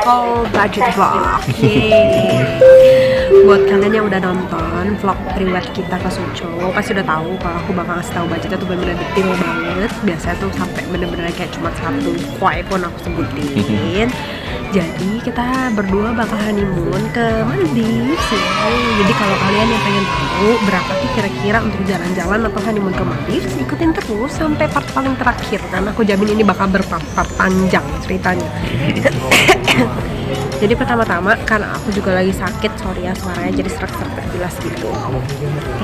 Travel Budget Vlog. Yeay. Buat kalian yang udah nonton vlog riwayat kita ke Suzhou, pasti udah tahu kalau aku bakal ngasih tahu budgetnya tuh bener-bener detail banget. Biasanya tuh sampai bener-bener kayak cuma satu kuai pun aku sebutin. Jadi kita berdua bakal honeymoon ke Maldives ya. Jadi kalau kalian yang pengen tahu berapa sih kira-kira untuk jalan-jalan atau honeymoon ke Maldives, ikutin terus sampai part paling terakhir karena aku jamin ini bakal berpart-part panjang ceritanya. Jadi pertama-tama karena aku juga lagi sakit, sorry ya suaranya jadi serak-serak jelas gitu.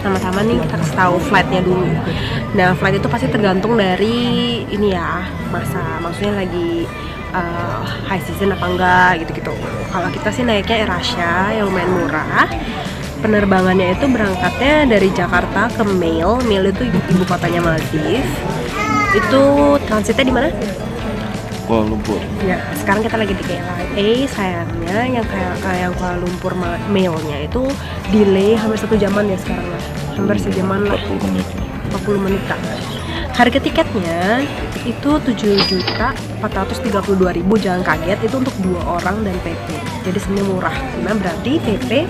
Pertama-tama nih kita kasih tahu flightnya dulu. Nah flight itu pasti tergantung dari ini ya, maksudnya lagi high season apa enggak gitu-gitu. Kalau kita sih naiknya AirAsia yang lumayan murah. Penerbangannya itu berangkatnya dari Jakarta ke Male itu ibu kotanya Maldives. Itu transitnya di mana? Kuala Lumpur. Ya, sekarang kita lagi di KLIA. Sayangnya yang Kuala Lumpur Male-nya itu delay hampir 1 jaman ya sekarang lah. Hampir sejaman lah. 40 menit. 40 menit kan. Harga tiketnya itu 7.432.000, jangan kaget, itu untuk 2 orang dan PP. Jadi sebenarnya murah. Nah, berarti PP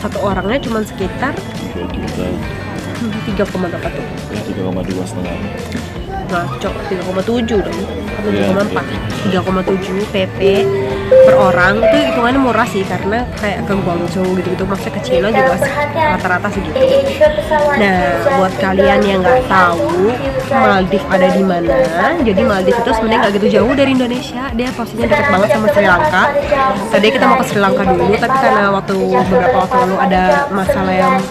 satu orangnya cuma sekitar 3,8 tuh. Ya 3,2 setengah. Ngaco, 3,7 dong. 3,7 PP per orang. Itu hitungannya murah sih karena kayak ke Guangzhou gitu-gitu, maksudnya ke Cina juga rata-rata segitu. Nah, buat kalian yang nggak tahu Maldives ada di mana, jadi Maldives itu sebenarnya nggak gitu jauh dari Indonesia. Dia posisinya dekat banget sama Sri Lanka. Tadi kita mau ke Sri Lanka dulu, tapi karena beberapa waktu lalu ada masalah yang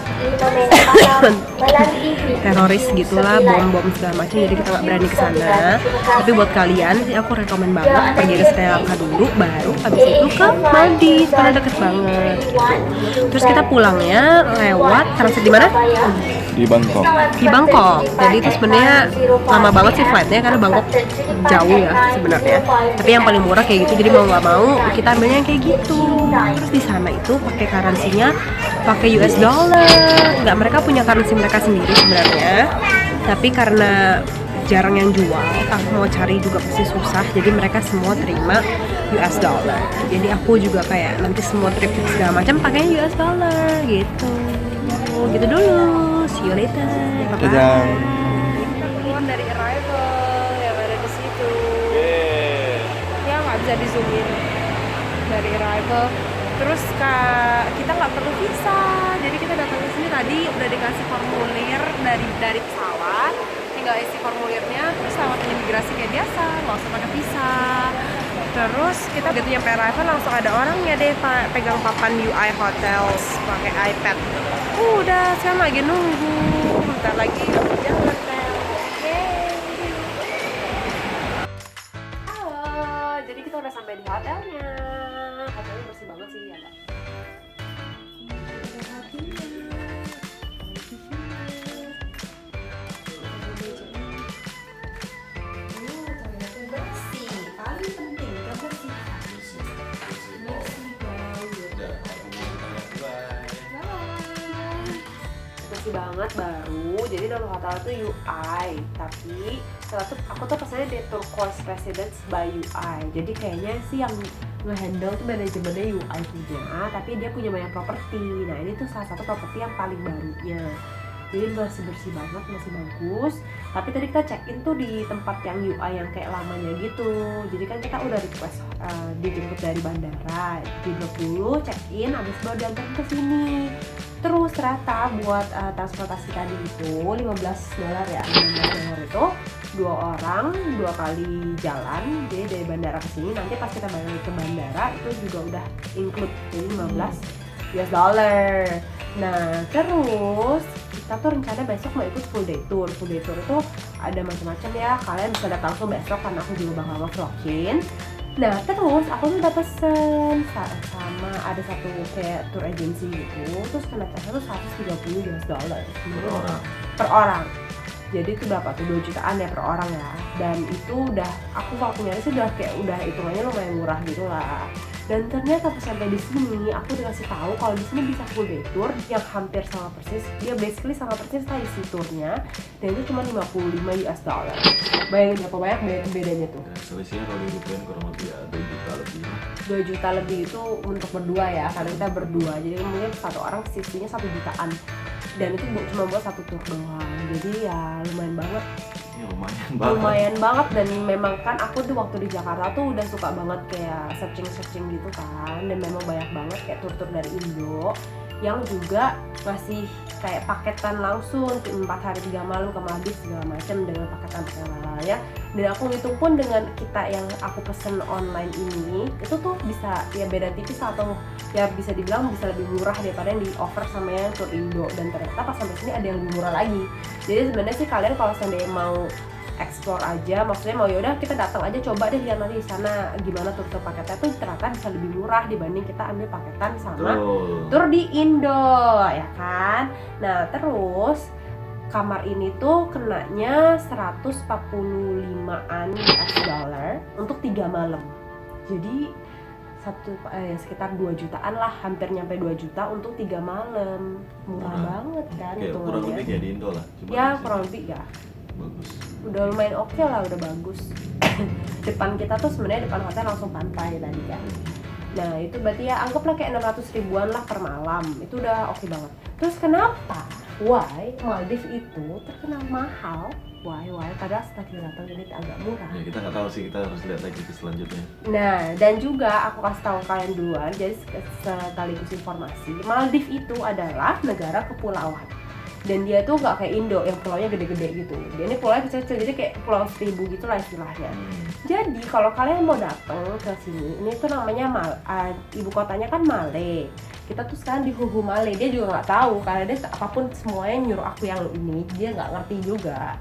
teroris gitulah, bom segala macam, jadi kita nggak berani ke sana. Tapi buat kalian sih aku rekomen banget pergi ke Sri Lanka dulu, baru abis itu ke Maldives karena deket banget gitu. Terus kita pulangnya lewat transit di mana? Di Bangkok. Di Bangkok. Jadi itu sebenarnya lama banget sih flightnya karena Bangkok jauh ya sebenarnya. Tapi yang paling murah kayak gitu, jadi mau nggak mau kita ambilnya yang kayak gitu. Terus di sana itu pakai currency-nya pakai US dollar. Nggak, mereka punya currency mereka sendiri sebenarnya. Tapi karena jarang yang jual, aku mau cari juga pasti susah, jadi mereka semua terima US dollar. Jadi aku juga kayak nanti semua trip segala macam pakai US dollar gitu. Gitu dulu. See you later. Bye bye. Dadah. Kita keluar dari arrival yang ada di situ. Ya nggak bisa di zoom in dari arrival. Terus kita nggak perlu visa, jadi kita datang ke sini tadi udah dikasih formulir dari pesawat, tinggal isi formulirnya, terus lewat imigrasi kayak biasa, nggak usah pakai visa. Terus kita begitu nyampe arrival langsung ada orangnya deh pegang papan UI Hotels pakai iPad. Udah, sekarang lagi nunggu, bentar lagi aku jalan Tel. Halo, jadi kita udah sampai di hotelnya. Hotelnya bersih banget sih ya, Kak. Banget baru, jadi nama hotel itu UI, tapi aku tuh pesannya di Turquoise Residence by UI, jadi kayaknya sih yang nge-handle tuh manajemennya UI punya, tapi dia punya banyak properti. Nah ini tuh salah satu properti yang paling barunya, jadi bersih banget, masih bagus. Tapi tadi kita check in tuh di tempat yang UI yang kayak lamanya gitu, jadi kan kita udah request dijemput dari bandara, di drop dulu, check in, habis baru diantar ke sini. Terus ternyata buat transportasi tadi itu $15 ya, $15 itu 2 orang 2 kali jalan, jadi dari bandara ke sini, nanti pas kita balik ke bandara itu juga udah include, jadi $15. Nah terus kita tuh rencana besok mau ikut full day tour itu ada macam-macam ya, kalian bisa datang langsung besok karena aku juga bakal nge-vlogin. Nah terus aku tuh udah pesen sama ada satu kayak tour agency gitu, terus kenaikannya tuh $130 per orang. Jadi itu berapa tuh, 2 jutaan ya per orang ya. Dan itu udah, aku waktu nyari sih udah hitungannya lumayan murah gitu lah. Dan ternyata pas sampai di sini aku dikasih tahu kalau di sini bisa full day tour yang hampir sama persis, dia basically sama persis lah isi tournya, dan itu cuma $55. Bayangin berapa banyak bedanya tuh. Selisihnya kalau dirupiahkan kurang lebih ada 1 juta lebih. 2 juta lebih itu untuk berdua ya, karena kita berdua, jadi mungkin satu orang sisinya 1 jutaan dan itu cuma buat satu tour doang, jadi ya lumayan banget. Ya, lumayan banget dan memang kan aku tuh waktu di Jakarta tuh udah suka banget kayak searching gitu kan, dan memang banyak banget kayak tur-tur dari Indo yang juga masih kayak paketan langsung 4 hari 3 malam ke Maldives segala macam dengan paketan ya. Dan aku ngitung pun dengan kita yang aku pesen online ini itu tuh bisa ya beda tipis atau ya bisa dibilang bisa lebih murah daripada yang di offer sama yang tur Indo, dan ternyata pas sampai sini ada yang lebih murah lagi. Jadi sebenarnya sih kalian kalau seandainya mau explore aja, maksudnya mau yaudah kita datang aja coba deh lihat nanti di sana gimana tur paketnya tuh ternyata bisa lebih murah dibanding kita ambil paketan sama tur di Indo ya kan. Nah terus kamar ini tuh kenanya 145-an US dollar untuk 3 malam. Jadi sekitar 2 jutaan lah, hampir nyampe 2 juta untuk 3 malam. Murah banget kan itu. Kurang lebih kayak di Indo lah. Ya kurang lebih ya. Bagus. Udah lumayan oke lah, udah bagus. Depan kita tuh sebenarnya depan hotel langsung pantai tadi kan. Nah itu berarti ya anggaplah kayak 600 ribuan lah per malam. Itu udah oke banget. Terus kenapa? Why Maldives itu terkenal mahal? Why? Padahal setelah kita datang ini agak murah. Ya kita nggak tahu sih, kita harus lihat lagi ke selanjutnya. Nah dan juga aku kasih tahu kalian duluan, jadi sekaligus informasi, Maldives itu adalah negara kepulauan. Dan dia tuh nggak kayak Indo yang pulaunya gede-gede gitu. Dia ini pulaunya kecil-kecil, jadi kayak pulau 1000 gitu lah istilahnya. Jadi kalau kalian mau datang ke sini, ini tuh namanya ibu kotanya kan Male. Kita tuh sekarang di Huhu Male. Dia juga nggak tahu karena dia apapun semuanya nyuruh aku yang ini, dia nggak ngerti juga.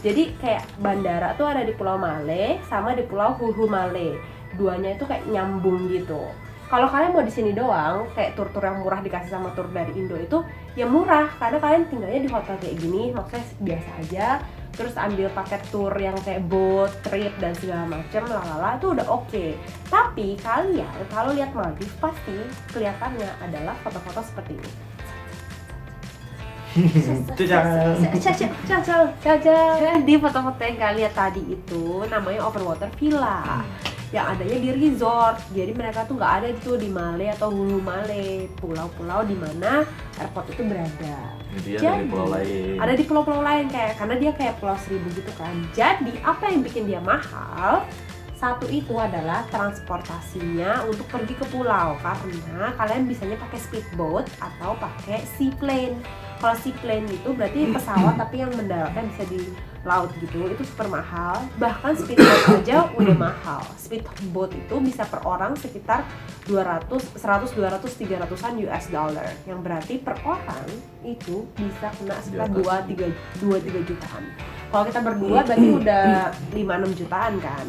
Jadi kayak bandara tuh ada di Pulau Male sama di Pulau Huhu Male. Duanya itu kayak nyambung gitu. Kalau kalian mau di sini doang, kayak tur-tur yang murah dikasih sama tur dari Indo itu ya murah, karena kalian tinggalnya di hotel kayak gini, maksudnya biasa aja. Terus ambil paket tur yang kayak boat trip dan segala macem, lalala itu udah oke. Tapi kalian kalau lihat Maldives pasti kelihatannya adalah foto-foto seperti ini. Di foto-foto yang kalian lihat tadi itu namanya overwater villa. Yang adanya di resort, jadi mereka tuh nggak ada itu di Male atau Hulu Male, pulau-pulau di mana airport itu berada. Jadi ada di pulau lain. Ada di pulau-pulau lain karena dia kayak pulau 1000 gitu kan. Jadi apa yang bikin dia mahal? Satu itu adalah transportasinya untuk pergi ke pulau, karena kalian bisanya pakai speedboat atau pakai seaplane. Kalau seaplane itu berarti pesawat tapi yang mendaratnya bisa di laut gitu, itu super mahal. Bahkan speedboat aja udah mahal. Speedboat itu bisa per orang sekitar 100, 200, 300-an US dollar, yang berarti per orang itu bisa kena sekitar 2-3 jutaan. Kalau kita berdua berarti udah 5-6 jutaan kan.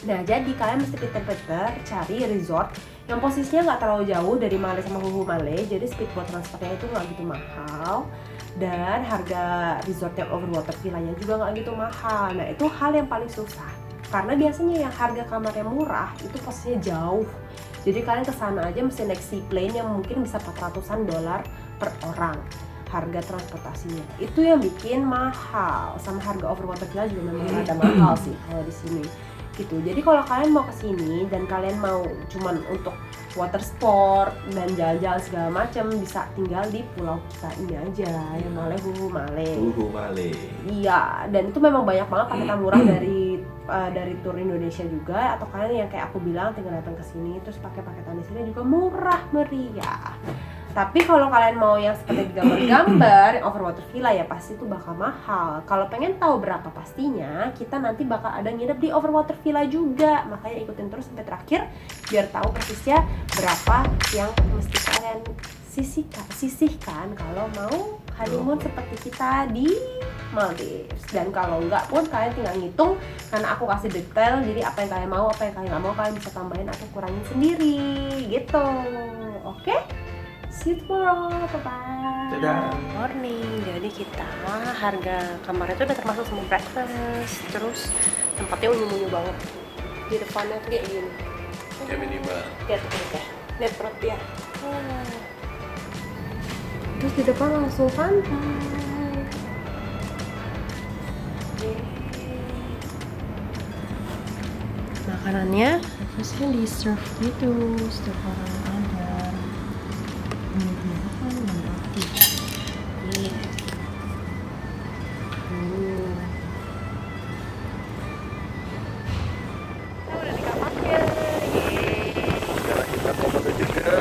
Nah jadi kalian mesti pinter-pinter cari resort yang posisinya nggak terlalu jauh dari Male sama Huhu Male, jadi speedboat transportnya itu nggak gitu mahal, dan harga resort yang overwater villanya juga nggak gitu mahal. Nah itu hal yang paling susah, karena biasanya yang harga kamar yang murah itu posisinya jauh, jadi kalian kesana aja mesti naik seaplane yang mungkin bisa 400-an dolar per orang. Harga transportasinya itu yang bikin mahal, sama harga overwater villa juga memang ada mahal sih kalau di sini gitu. Jadi kalau kalian mau kesini dan kalian mau cuman untuk water sport dan jalan-jalan segala macam, bisa tinggal di pulau kita ini aja yang Male Huhu Male. Iya, dan itu memang banyak banget paketan murah dari tur Indonesia juga, atau kalian yang kayak aku bilang tinggal datang ke sini terus pakai paketan di sini juga murah meriah. Tapi kalau kalian mau yang seperti gambar-gambar yang overwater villa ya pasti itu bakal mahal. Kalau pengen tahu berapa pastinya, kita nanti bakal ada nginep di overwater villa juga. Makanya ikutin terus sampai terakhir biar tahu persisnya berapa yang mesti kalian sisihkan kalau mau honeymoon seperti kita di Maldives. Dan kalau enggak pun kalian tinggal ngitung, karena aku kasih detail, jadi apa yang kalian mau, apa yang kalian nggak mau kalian bisa tambahin atau kurangin sendiri gitu. Oke? See you tomorrow, bye-bye. Dadah. Morning. Jadi kita harga kamarnya itu udah termasuk semua breakfast. Terus tempatnya unyu-unyu banget. Di depannya tuh kayak gini. Kayak minimal. Lihat perut ya. Lihat perut ya. Terus di depan langsung pantai. Nah makanannya harusnya di serve gitu setiap orang ada. Ini apa nih roti? Nih. Kita udah di kamarnya. Sekarang kita mau menuju ke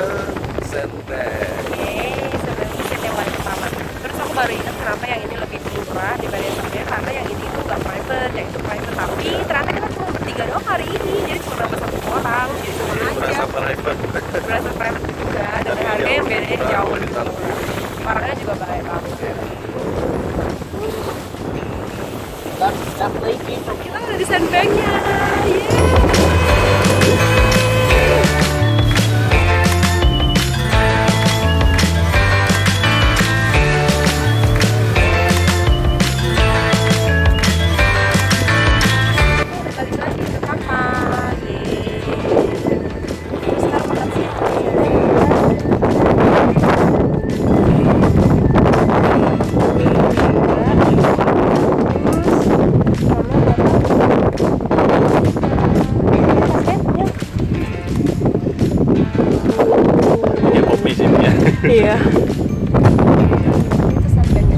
Senteng. Sebenarnya tiket yang paling pertama. Terus aku baru ingat kenapa yang ini lebih murah dibanding yang sebelumnya, karena yang ini tuh gak private, yang itu private. Tapi ternyata kita cuma bertiga doang hari ini, jadi cuma nambah 1 orang, jadi cuma Berasa aja. private. Berasa private juga, dan harganya yang bedanya jauh. Orangnya juga baik banget. Kita udah di sandbagnya, balik lagi ke kamar. Sekarang makan siang. Ya kopi sih ya. Iya. Itu sandbagnya.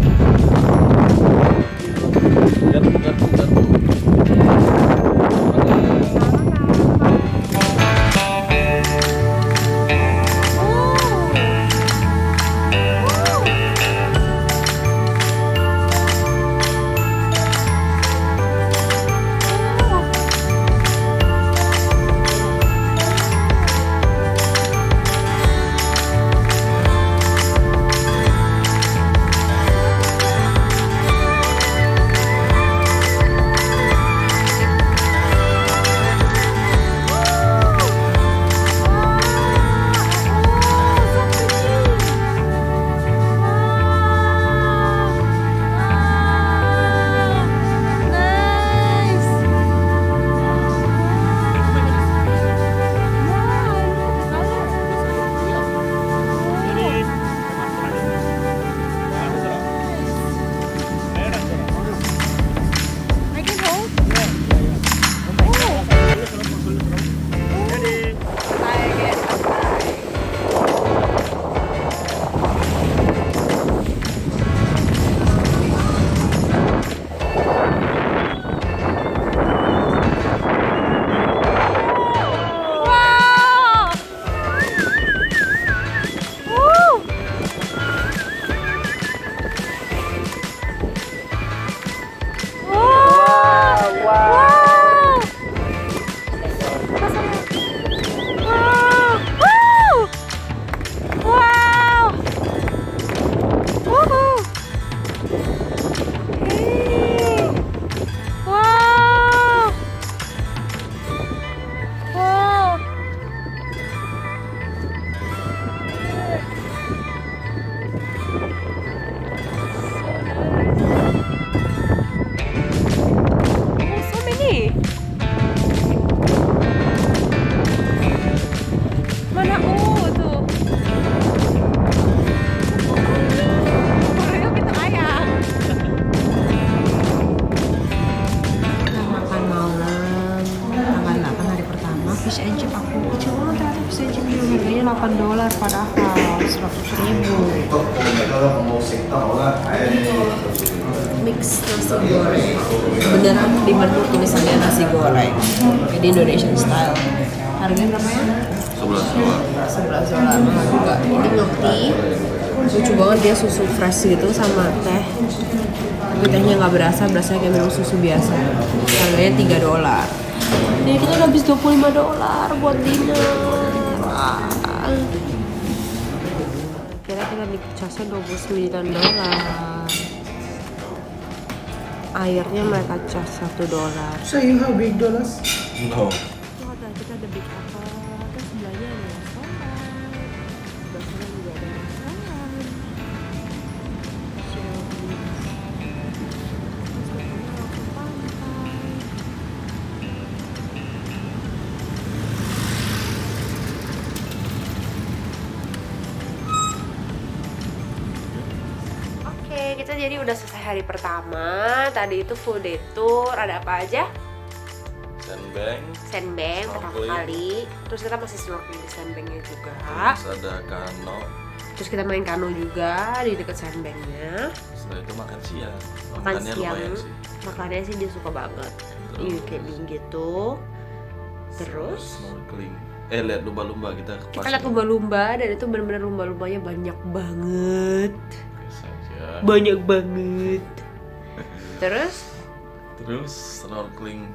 $8 padahal $100.000. Mix nasi goreng. Beneran di menu tulisannya nasi goreng. Jadi Indonesian style. Harganya berapa ya? $11. Mahal juga. Ini ngerti. Lucu banget, dia susu fresh gitu sama teh. Tapi tehnya nggak berasa kayak minum susu biasa. Harganya $3. Jadi kita udah habis $25 buat dinner. Kira kita beli casnya $29. Airnya mereka cas $1. So you have big dollars? No. Kita ada big apple, terus sebelahnya ada restoran, sebelah sana juga ada restoran. Oke, kita jadi udah selesai hari pertama. Tadi itu full day tour. Ada apa aja? sandbank pertama Snorkeling. kali. Terus kita masih snorkeling di sandbanknya juga. Terus ada kano. Terus kita main kano juga di dekat sandbanknya. Setelah itu makan siang. Makan Makannya siang. lumayan sih. Makannya sih dia suka banget. Iya kayak gitu. Terus snorkeling. Lihat lumba-lumba kita ke kita lihat lumba-lumba dan itu benar-benar lumba-lumbanya banyak banget. Biasa aja. Banyak banget. Terus snorkeling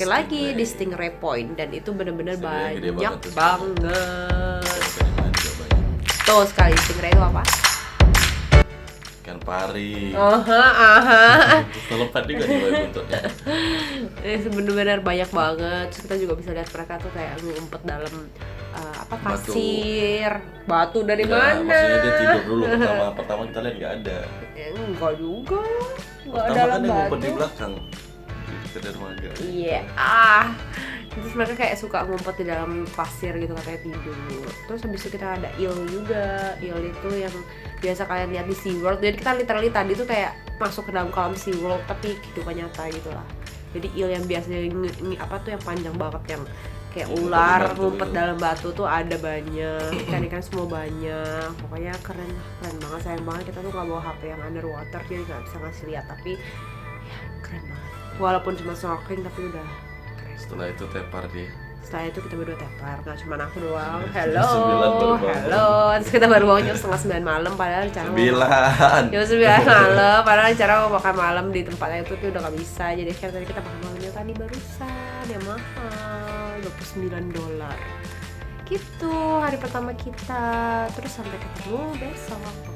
lagi di Stingray Point dan itu benar-benar Stingray gede banyak banget tuh. banget. Ikan lain juga banyak. Tuh sekali Stingray itu apa? Ikan pari. Aha. Terlepas juga di bawah buntutnya. Benar-benar banyak banget. Terus kita juga bisa lihat mereka tuh kayak ngumpet dalam Batu. pasir. Batu dari Enggak, mana? maksudnya dia tidur dulu pertama kita lihat nggak ada. Enggak juga. Enggak Pertama dalam kan dia ngumpet batu. di belakang. Di dermaga. Iya, terus mereka kayak suka ngumpet di dalam pasir gitu katanya tidur. Terus habis itu kita ada eel juga. Eel itu yang biasa kalian lihat di SeaWorld. Jadi kita literally tadi tuh kayak masuk ke dalam kolam SeaWorld tapi kehidupan nyata gitu lah. Jadi eel yang biasanya yang panjang banget yang kayak ular ngumpet dalam batu tuh ada banyak. Ikan-ikan semua banyak. Pokoknya keren banget. Sayang banget kita tuh nggak bawa HP yang underwater jadi nggak bisa ngasih lihat tapi ya keren banget. Walaupun cuma snorkeling tapi udah keren. Setelah itu tepar dia. Setelah itu kita berdua tepar, nggak cuma aku doang. Jam 9 baru bangun. Hello. Terus kita baru bangun jam 8:30 malam padahal rencana Bilang. jam 9 malam padahal rencana mau makan malam di tempatnya itu tuh udah nggak bisa. Jadi akhirnya tadi kita makan malamnya tadi barusan yang mahal $29. Gitu hari pertama kita. Terus sampai ketemu besok.